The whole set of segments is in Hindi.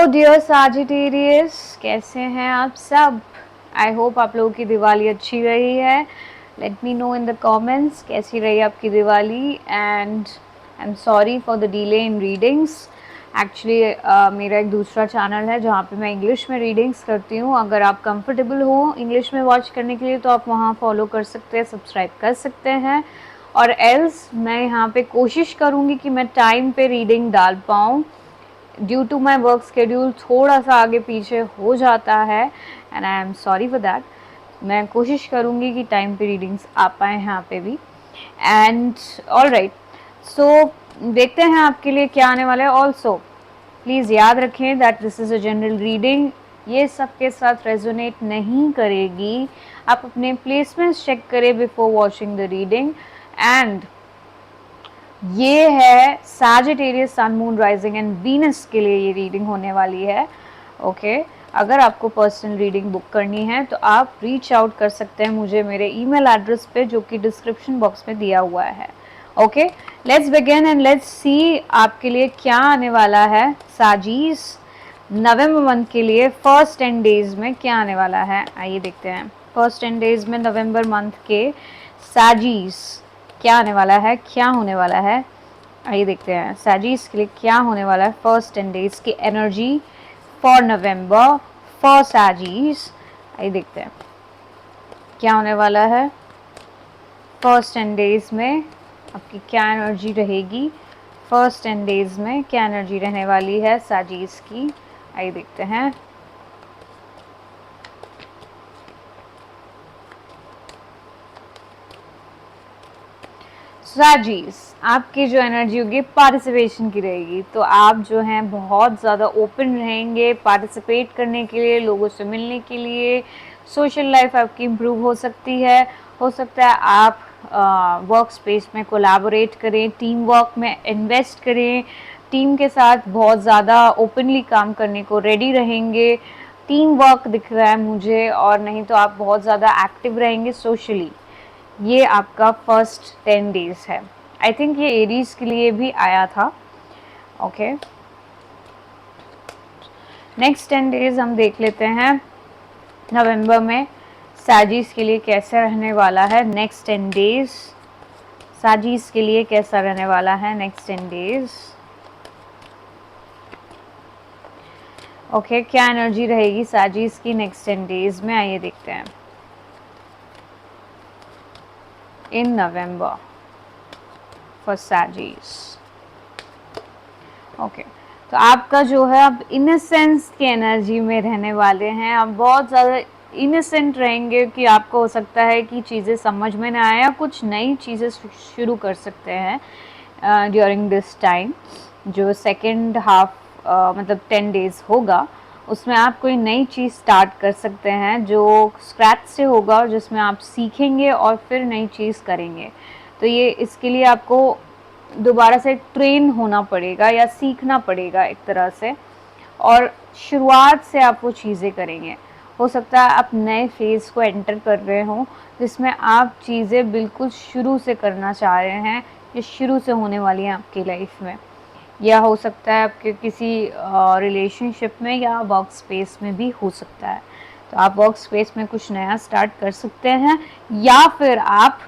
डियर सैजिटेरियस, कैसे हैं आप सब? आई होप आप लोगों की दिवाली अच्छी रही है. Late me know in the comments कैसी रही आपकी Diwali. And I am sorry for the delay in readings. Actually मेरा एक दूसरा चैनल है जहाँ पे मैं इंग्लिश में रीडिंग्स करती हूँ. अगर आप कंफर्टेबल हो इंग्लिश में वॉच करने के लिए तो आप वहाँ फॉलो कर सकते हैं, सब्सक्राइब कर सकते हैं. और एल्स मैं यहाँ पे कोशिश करूँगी कि मैं टाइम पे रीडिंग डाल पाऊँ. Due to my work schedule थोड़ा सा आगे पीछे हो जाता है and I am sorry for that. मैं कोशिश करूँगी कि टाइम पे रीडिंग्स आ पाएँ यहाँ पे भी. एंड ऑल राइट, सो देखते हैं आपके लिए क्या आने वाला है. ऑल्सो प्लीज़ याद रखें that this is a general reading. ये सबके साथ रेजोनेट नहीं करेगी. आप अपने प्लेसमेंट्स चेक करें before watching the reading. And ये है Sagittarius sun moon rising and Venus के लिए ये रीडिंग होने वाली है. ओके अगर आपको पर्सनल रीडिंग बुक करनी है तो आप रीच आउट कर सकते हैं मुझे मेरे ईमेल एड्रेस पे जो कि डिस्क्रिप्शन बॉक्स में दिया हुआ है. Okay let's begin and let's see आपके लिए क्या आने वाला है. साजीस नवंबर मंथ के लिए फर्स्ट 10 डेज में क्या आने वाला है, आइए देखते हैं. फर्स्ट 10 डेज में नवंबर मंथ के साजीस क्या आने वाला है, क्या होने वाला है, आइए देखते हैं. सैजीस के लिए क्या होने वाला है फर्स्ट 10 डेज की एनर्जी फॉर नवंबर फॉर सैजीस. आइए देखते हैं क्या होने वाला है फर्स्ट 10 डेज में. आपकी क्या एनर्जी रहेगी फर्स्ट 10 डेज में, क्या एनर्जी रहने वाली है सैजीस की. आइए देखते हैं. सैजीस आपकी जो एनर्जी होगी पार्टिसिपेशन की रहेगी. तो आप जो हैं बहुत ज़्यादा ओपन रहेंगे पार्टिसिपेट करने के लिए, लोगों से मिलने के लिए. सोशल लाइफ आपकी इम्प्रूव हो सकती है. हो सकता है आप वर्क स्पेस में कोलैबोरेट करें, टीम वर्क में इन्वेस्ट करें, टीम के साथ बहुत ज़्यादा ओपनली काम करने को रेडी रहेंगे. टीम वर्क दिख रहा है मुझे. और नहीं तो आप बहुत ज़्यादा एक्टिव रहेंगे सोशली. ये आपका फर्स्ट 10 डेज है. आई थिंक ये एरीज के लिए भी आया था. ओके नेक्स्ट 10 डेज हम देख लेते हैं नवंबर में सैजीस के लिए कैसा रहने वाला है. नेक्स्ट 10 डेज सैजीस के लिए कैसा रहने वाला है नेक्स्ट 10 डेज. ओके क्या एनर्जी रहेगी सैजीस की नेक्स्ट 10 डेज में, आइए देखते हैं. इन नवंबर फॉर सैजीस. ओके तो आपका जो है आप इनसेंस की एनर्जी में रहने वाले हैं. आप बहुत ज़्यादा इनसेंट रहेंगे कि आपको हो सकता है कि चीज़ें समझ में ना आए या कुछ नई चीज़ें शुरू कर सकते हैं ड्यूरिंग दिस टाइम. जो सेकेंड हाफ मतलब 10 डेज होगा उसमें आप कोई नई चीज़ स्टार्ट कर सकते हैं जो स्क्रैच से होगा और जिसमें आप सीखेंगे और फिर नई चीज़ करेंगे. तो ये इसके लिए आपको दोबारा से ट्रेन होना पड़ेगा या सीखना पड़ेगा एक तरह से. और शुरुआत से आप वो चीज़ें करेंगे. हो सकता है आप नए फेज़ को एंटर कर रहे हों जिसमें आप चीज़ें बिल्कुल शुरू से करना चाह रहे हैं. ये शुरू से होने वाली हैं आपकी लाइफ में. या हो सकता है आपके किसी रिलेशनशिप में या वर्क स्पेस में भी हो सकता है. तो आप वर्क स्पेस में कुछ नया स्टार्ट कर सकते हैं या फिर आप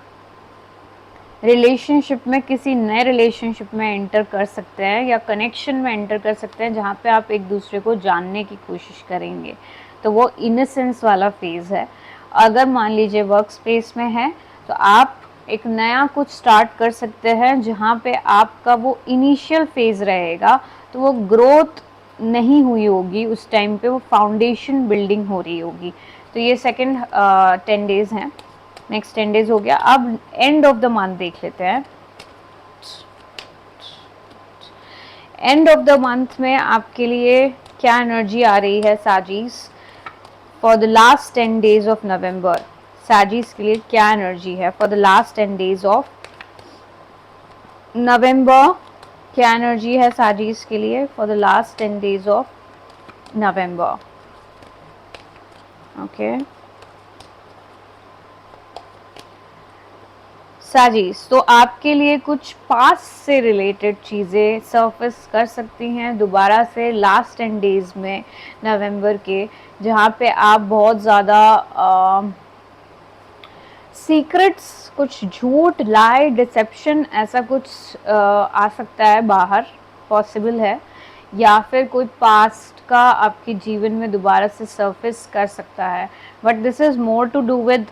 रिलेशनशिप में किसी नए रिलेशनशिप में एंटर कर सकते हैं या कनेक्शन में एंटर कर सकते हैं जहाँ पे आप एक दूसरे को जानने की कोशिश करेंगे. तो वो इनसेंस वाला फेज़ है. अगर मान लीजिए वर्क स्पेस में है तो आप एक नया कुछ स्टार्ट कर सकते हैं जहाँ पे आपका वो इनिशियल फेज़ रहेगा. तो वो ग्रोथ नहीं हुई होगी उस टाइम पे, वो फाउंडेशन बिल्डिंग हो रही होगी. तो ये सेकेंड 10 डेज़ हैं. नेक्स्ट 10 डेज हो गया. अब एंड ऑफ द मंथ देख लेते हैं. एंड ऑफ द मंथ में आपके लिए क्या एनर्जी आ रही है सैजीस for the last 10 days of November. सैजीस के लिए क्या एनर्जी है for the last 10 days of November. क्या एनर्जी है सैजीस के लिए for the last 10 days of November. Okay साजिश, तो आपके लिए कुछ पास से रिलेटेड चीज़ें सरफेस कर सकती हैं दोबारा से लास्ट 10 डेज में नवंबर के, जहाँ पे आप बहुत ज़्यादा सीक्रेट्स, कुछ झूठ, लाई, डिसेप्शन, ऐसा कुछ आ सकता है बाहर, पॉसिबल है, या फिर कोई पास्ट का आपके जीवन में दोबारा से सरफेस कर सकता है, but this is more to do with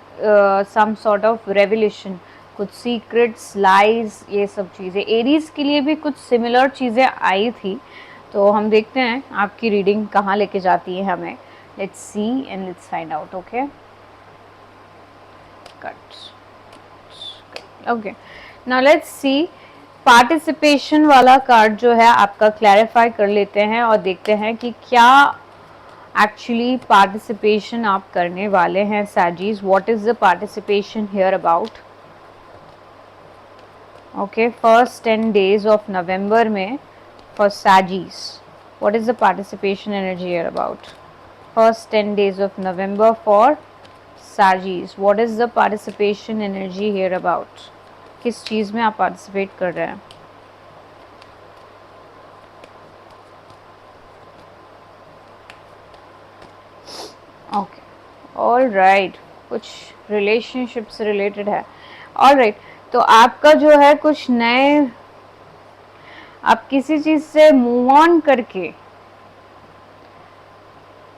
some sort of revolution, कुछ सीक्रेट्स, लाइज, ये सब चीज़ें। एरीज के लिए भी कुछ सिमिलर चीज़ें आई थी, तो हम देखते हैं आपकी रीडिंग कहाँ लेके जाती है हमें। Let's see and let's find out. Okay, okay, now let's see. Participation वाला कार्ड जो है आपका क्लैरिफाई कर लेते हैं और देखते हैं कि क्या एक्चुअली पार्टिसिपेशन आप करने वाले हैं सैजीज। What is the participation here about. Okay, first 10 days of November में फॉर सैजीज, what is the participation energy here about. First 10 days of November for Sagis, what is the participation energy here about? किस चीज़ में आप पार्टिसिपेट कर रहे हैं। ओके, ऑल राइट, कुछ रिलेशनशिप से रिलेटेड है। ऑल राइट, तो आपका जो है कुछ नए, आप किसी चीज़ से मूव ऑन करके,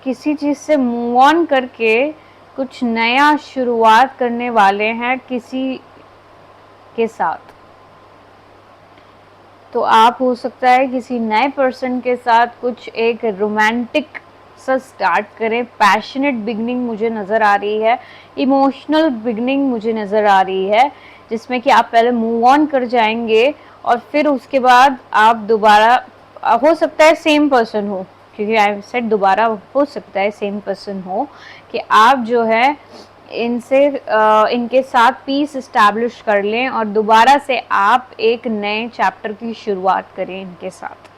किसी चीज़ से मूव ऑन करके कुछ नया शुरुआत करने वाले हैं किसी के साथ। तो आप हो सकता है किसी नए पर्सन के साथ कुछ एक रोमांटिक सा स्टार्ट करें। पैशनेट बिगनिंग मुझे नज़र आ रही है, इमोशनल बिगनिंग मुझे नज़र आ रही है, जिसमें कि आप पहले मूव ऑन कर जाएंगे और फिर उसके बाद आप दोबारा, हो सकता है सेम पर्सन हो, क्योंकि आई सेड दोबारा हो सकता है सेम पर्सन हो, कि आप जो है इनसे इनके साथ पीस इस्टेब्लिश कर लें और दोबारा से आप एक नए चैप्टर की शुरुआत करें इनके साथ।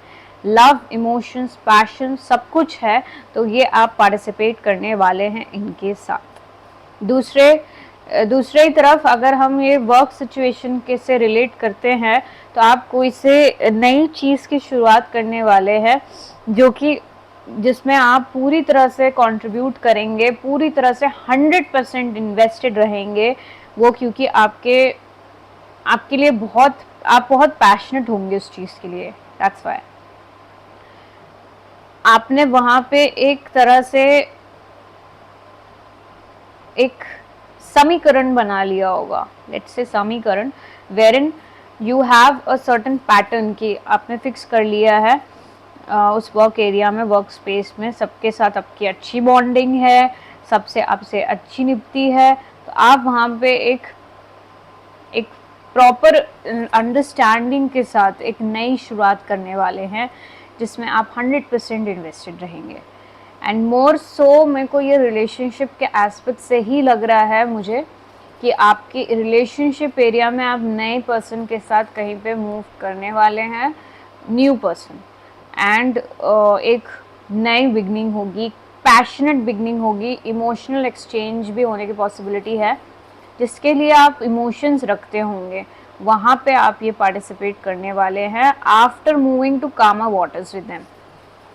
लव, इमोशंस, पैशन सब कुछ है, तो ये आप पार्टिसिपेट करने वाले हैं इनके साथ। दूसरे तरफ अगर हम ये वर्क सिचुएशन के से रिलेट करते हैं, तो आप कोई से नई चीज़ की शुरुआत करने वाले हैं, जो कि जिसमें आप पूरी तरह से कंट्रीब्यूट करेंगे, पूरी तरह से 100% इन्वेस्टेड रहेंगे वो, क्योंकि आपके लिए आप बहुत पैशनेट होंगे उस चीज़ के लिए। दैट्स व्हाई आपने वहाँ पे एक तरह से एक समीकरण बना लिया होगा, लेट्स से समीकरण, wherein you have a certain pattern की आपने फिक्स कर लिया है। उस वर्क एरिया में, वर्क स्पेस में सबके साथ आपकी अच्छी बॉन्डिंग है, सबसे आपसे अच्छी निपटी है, तो आप वहाँ पे एक प्रॉपर अंडरस्टैंडिंग के साथ एक नई शुरुआत करने वाले हैं, जिसमें आप 100% इन्वेस्टेड रहेंगे। एंड मोर सो मेरे को ये रिलेशनशिप के एस्पेक्ट से ही लग रहा है मुझे कि आपकी रिलेशनशिप एरिया में आप नए पर्सन के साथ कहीं पे मूव करने वाले हैं, न्यू पर्सन, एंड एक नई बिगनिंग होगी, पैशनेट बिगनिंग होगी, इमोशनल एक्सचेंज भी होने की पॉसिबिलिटी है, जिसके लिए आप इमोशंस रखते होंगे, वहाँ पे आप ये पार्टिसिपेट करने वाले हैं after moving to calmer waters with them,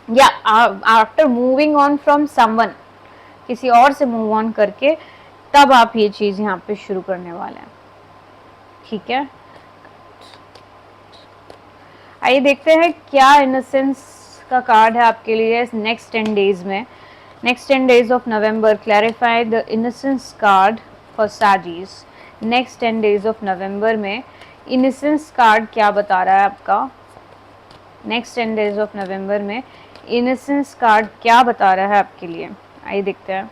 या after moving on from someone, किसी और से मूव ऑन करके तब आप ये चीज़ यहाँ पे शुरू करने वाले हैं। ठीक है, आइए देखते हैं क्या इनोसेंस का कार्ड है आपके लिए नेक्स्ट 10 डेज में। Next 10 days of November, clarify the innocence card for सैजीज। नेक्स्ट 10 डेज ऑफ नवंबर में इनोसेंस कार्ड क्या बता रहा है आपका। नेक्स्ट 10 डेज ऑफ नवंबर में इनोसेंस कार्ड क्या बता रहा है आपके लिए, आइए देखते हैं।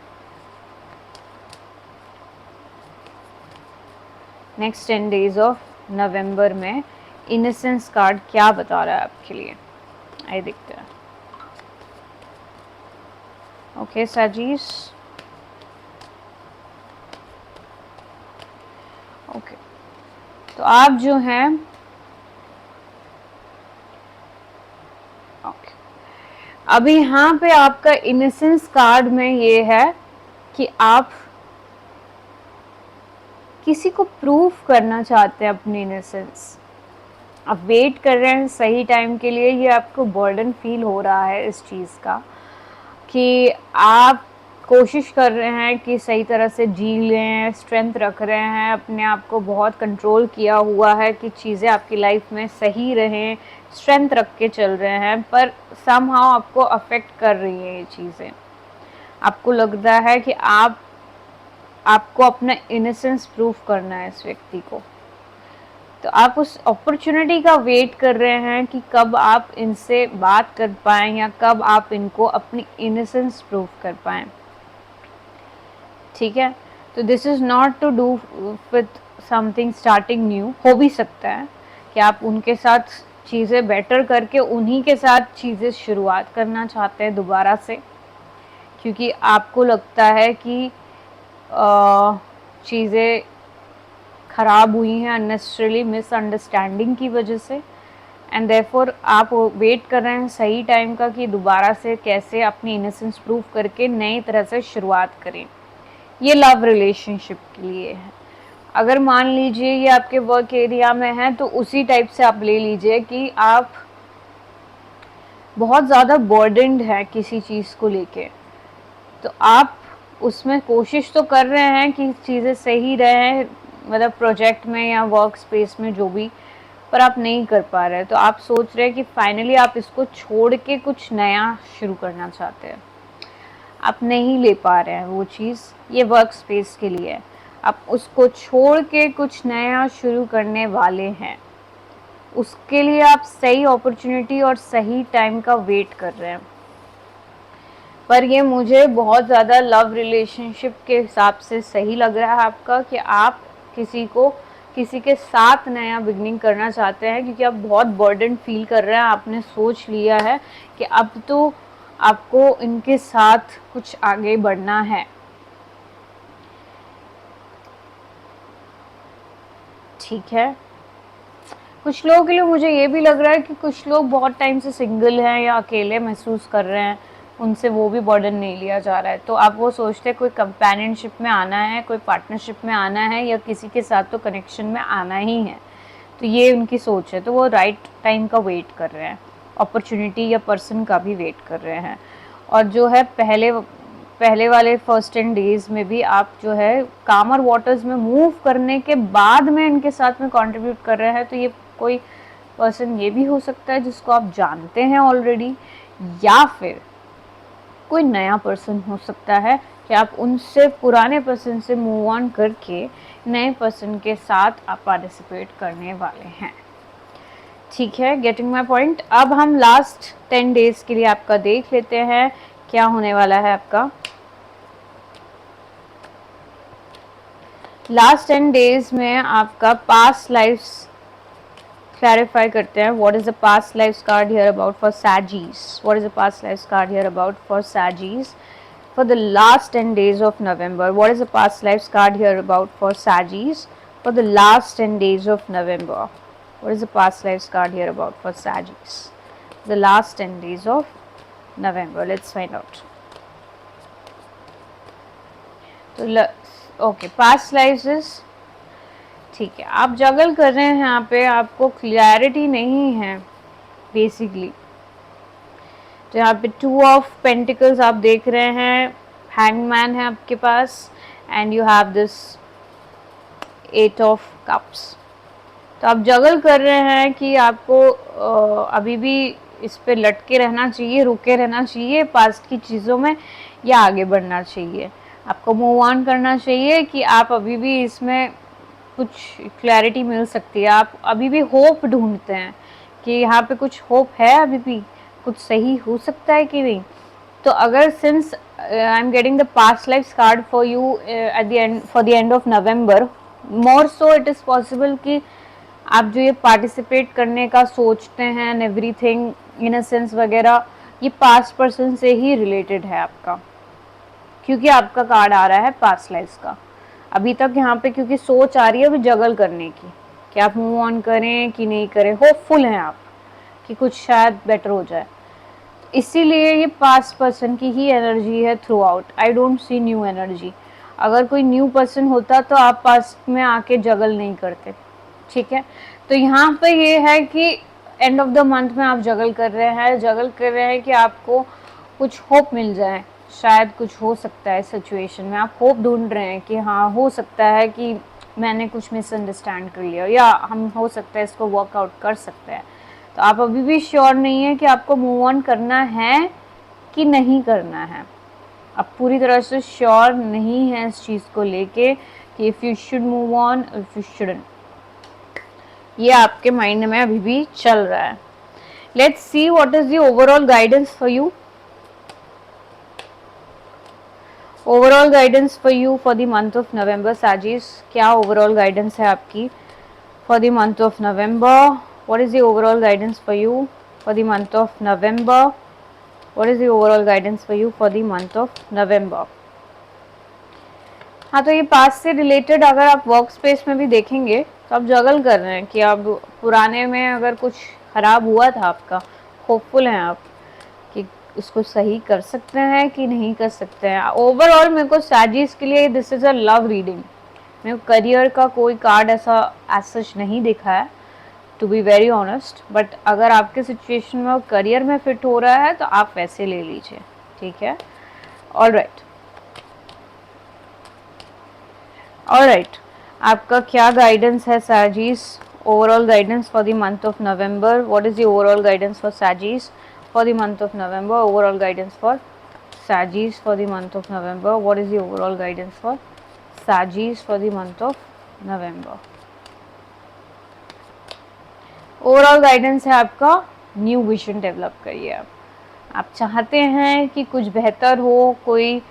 नेक्स्ट 10 डेज ऑफ नवंबर में इनोसेंस कार्ड क्या बता रहा है आपके लिए, आइए देखते हैं। ओके सैजीज, ओके, तो आप जो हैं, ओके, अभी यहाँ पे आपका इनोसेंस कार्ड में ये है कि आप किसी को प्रूव करना चाहते हैं अपनी इनोसेंस। आप वेट कर रहे हैं सही टाइम के लिए, ये आपको बर्डन फील हो रहा है इस चीज़ का कि आप कोशिश कर रहे हैं कि सही तरह से जी लें, स्ट्रेंथ रख रहे हैं, अपने आप को बहुत कंट्रोल किया हुआ है कि चीज़ें आपकी लाइफ में सही रहें, स्ट्रेंथ रख के चल रहे हैं, पर समहाउ आपको अफेक्ट कर रही हैं ये चीज़ें। आपको लगता है कि आपको अपना इनोसेंस प्रूव करना है इस व्यक्ति को, तो आप उस अपॉर्चुनिटी का वेट कर रहे हैं कि कब आप इनसे बात कर पाएँ या कब आप इनको अपनी इनोसेंस प्रूव कर पाएँ। ठीक है, तो this is not to do with something starting new. हो भी सकता है कि आप उनके साथ चीज़ें बेटर करके उन्हीं के साथ चीज़ें शुरुआत करना चाहते हैं दोबारा से, क्योंकि आपको लगता है कि चीज़ें ख़राब हुई हैं अननेसेसरीली मिसअंडरस्टैंडिंग की वजह से, एंड देयरफॉर आप वेट कर रहे हैं सही टाइम का कि दोबारा से कैसे अपनी इनोसेंस प्रूव करके नई तरह से शुरुआत करें। ये लव रिलेशनशिप के लिए है। अगर मान लीजिए ये आपके वर्क एरिया में है तो उसी टाइप से आप ले लीजिए कि आप बहुत ज़्यादा बर्डनड है किसी चीज़ को लेके, तो आप उसमें कोशिश तो कर रहे हैं कि चीज़ें सही रहें, मतलब प्रोजेक्ट में या वर्क स्पेस में जो भी, पर आप नहीं कर पा रहे, तो आप सोच रहे हैं कि फाइनली आप इसको छोड़ के कुछ नया शुरू करना चाहते हैं। आप नहीं ले पा रहे हैं वो चीज़, ये वर्क स्पेस के लिए है। आप उसको छोड़ के कुछ नया शुरू करने वाले हैं, उसके लिए आप सही अपॉर्चुनिटी और सही टाइम का वेट कर रहे हैं। पर ये मुझे बहुत ज़्यादा लव रिलेशनशिप के हिसाब से सही लग रहा है आपका, कि आप किसी के साथ नया बिगनिंग करना चाहते हैं, क्योंकि आप बहुत बर्डन फील कर रहे हैं। आपने सोच लिया है कि अब तो आपको इनके साथ कुछ आगे बढ़ना है। ठीक है, कुछ लोगों के लिए मुझे ये भी लग रहा है कि कुछ लोग बहुत टाइम से सिंगल हैं या अकेले महसूस कर रहे हैं, उनसे वो भी बर्डन नहीं लिया जा रहा है, तो आप वो सोचते हैं कोई कंपेनियनशिप में आना है, कोई पार्टनरशिप में आना है, या किसी के साथ तो कनेक्शन में आना ही है, तो ये उनकी सोच है। तो वो राइट टाइम का वेट कर रहे हैं, अपॉर्चुनिटी या पर्सन का भी वेट कर रहे हैं। और जो है पहले वाले फर्स्ट 10 डेज़ में भी आप जो है कामर वाटर्स में मूव करने के बाद में इनके साथ में कंट्रीब्यूट कर रहे हैं, तो ये कोई पर्सन ये भी हो सकता है जिसको आप जानते हैं ऑलरेडी, या फिर कोई नया पर्सन हो सकता है कि आप उनसे पुराने पर्सन से मूव ऑन करके नए पर्सन के साथ आप पार्टिसिपेट करने वाले हैं। ठीक है, गेटिंग माई पॉइंट। अब हम लास्ट 10 डेज़ के लिए आपका देख लेते हैं क्या होने वाला है आपका। लास्ट 10 डेज़ में आपका पास्ट लाइफ्स क्लैरिफाई करते हैं। What is the past life card here about for सैजीज? What is the past life card here about for सैजीज for the last 10 days of November? What is the past lives card here about for Saggies for the last 10 days of November? What is the past lives card here about for Saggies the last 10 days of November? Let's find out. तो ओके, पास्ट लाइव्स इज ठीक है, आप जगल कर रहे हैं यहाँ पे, आपको क्लैरिटी नहीं है बेसिकली। तो यहाँ पे 2 ऑफ पेंटिकल्स आप देख रहे हैं, हैंगमैन है आपके पास, and you have this 8 of cups. तो आप जगल कर रहे हैं कि आपको अभी भी इस पे लटके रहना चाहिए, रुके रहना चाहिए पास्ट की चीज़ों में, या आगे बढ़ना चाहिए, आपको मूव ऑन करना चाहिए, कि आप अभी भी इसमें कुछ क्लैरिटी मिल सकती है। आप अभी भी होप ढूंढते हैं कि यहाँ पे कुछ होप है, अभी भी कुछ सही हो सकता है कि नहीं। तो अगर since I am getting the past life card for you at the end, for the end of November, more so it is possible कि आप जो ये पार्टिसिपेट करने का सोचते हैं and everything in a sense वगैरह, ये पास्ट पर्सन से ही रिलेटेड है आपका, क्योंकि आपका कार्ड आ रहा है पास्ट लाइफ का। अभी तक यहाँ पे क्योंकि सोच आ रही है अभी जगल करने की, कि आप मूव ऑन करें कि नहीं करें, होपफुल हैं आप कि कुछ शायद बेटर हो जाए, इसीलिए ये पास्ट पर्सन की ही एनर्जी है through out. I don't see new energy. अगर कोई न्यू पर्सन होता तो आप पास में आके जगल नहीं करते, ठीक है। तो यहाँ पे ये है कि एंड ऑफ द मंथ में आप जगल कर रहे हैं कि आपको कुछ होप मिल जाए, शायद कुछ हो सकता है सिचुएशन में, आप होप ढूंढ रहे हैं कि हाँ हो सकता है कि मैंने कुछ मिसअंडरस्टैंड कर लिया, या हम हो सकता है इसको वर्कआउट कर सकते हैं। तो आप अभी भी श्योर नहीं है कि आपको मूव ऑन करना है कि नहीं करना है, आप पूरी तरह से श्योर नहीं है इस चीज़ को लेके कि if you should move on, if you shouldn't, ये आपके माइंड में अभी भी चल रहा है। Let's see what is the overall guidance for you. Overall guidance for you for the month of नवंबर साजिश, क्या ओवरऑल गाइडेंस है आपकी for the month of November? What is the overall guidance for you for the month of November? What is the overall guidance for you for the month of नवंबर? हाँ, तो ये पास्ट से रिलेटेड अगर आप वर्क स्पेस में भी देखेंगे तो आप जगल कर रहे हैं कि आप पुराने में अगर कुछ खराब हुआ था आपका, होपफुल हैं आप कि उसको सही कर सकते हैं कि नहीं कर सकते हैं। ओवरऑल मेरे को साजिश के लिए this is a love reading. मेरे को करियर का कोई कार्ड ऐसा एज सच नहीं दिखा है, to be very honest, but अगर आपके सिचुएशन में वो करियर में फिट हो रहा है तो आप वैसे ले लीजिए, ठीक है। ऑलराइट, आपका क्या गाइडेंस है साजिश? Overall guidance for the month of November, what is the overall guidance for साजिश for the month of November? Overall guidance for साजिश for the month of November, what is the overall guidance for साजिश for the month of November? Overall guidance है आपका न्यू विजन डेवलप करिए। आप चाहते हैं कि कुछ बेहतर हो, कोई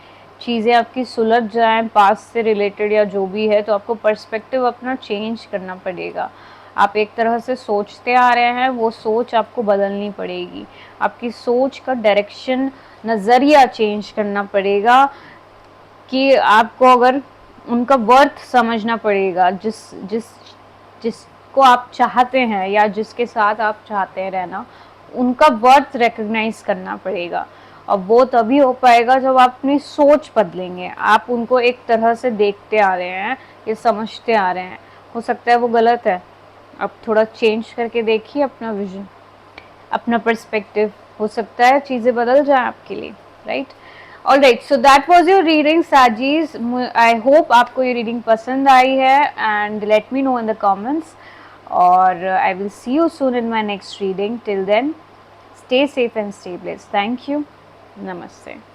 चीज़ें आपकी सुलझ जाएं पास्ट से रिलेटेड या जो भी है, तो आपको पर्सपेक्टिव अपना चेंज करना पड़ेगा। आप एक तरह से सोचते आ रहे हैं, वो सोच आपको बदलनी पड़ेगी। आपकी सोच का डायरेक्शन, नज़रिया चेंज करना पड़ेगा कि आपको अगर उनका वर्थ समझना पड़ेगा, जिस जिस जिसको आप चाहते हैं या जिसके साथ आप चाहते हैं रहना, उनका वर्थ रिकग्नाइज करना पड़ेगा। और वो तभी हो पाएगा जब आप अपनी सोच बदलेंगे। आप उनको एक तरह से देखते आ रहे हैं, ये समझते आ रहे हैं, हो सकता है वो गलत है, अब थोड़ा चेंज करके देखिए अपना विजन, अपना पर्सपेक्टिव, हो सकता है चीज़ें बदल जाए आपके लिए, right. Alright, so that was your reading साजीज। आई होप आपको ये रीडिंग पसंद आई है, and let me know in the comments, और I will see you soon in my next reading. Till then, stay safe and stay blessed. Thank you. Namaste.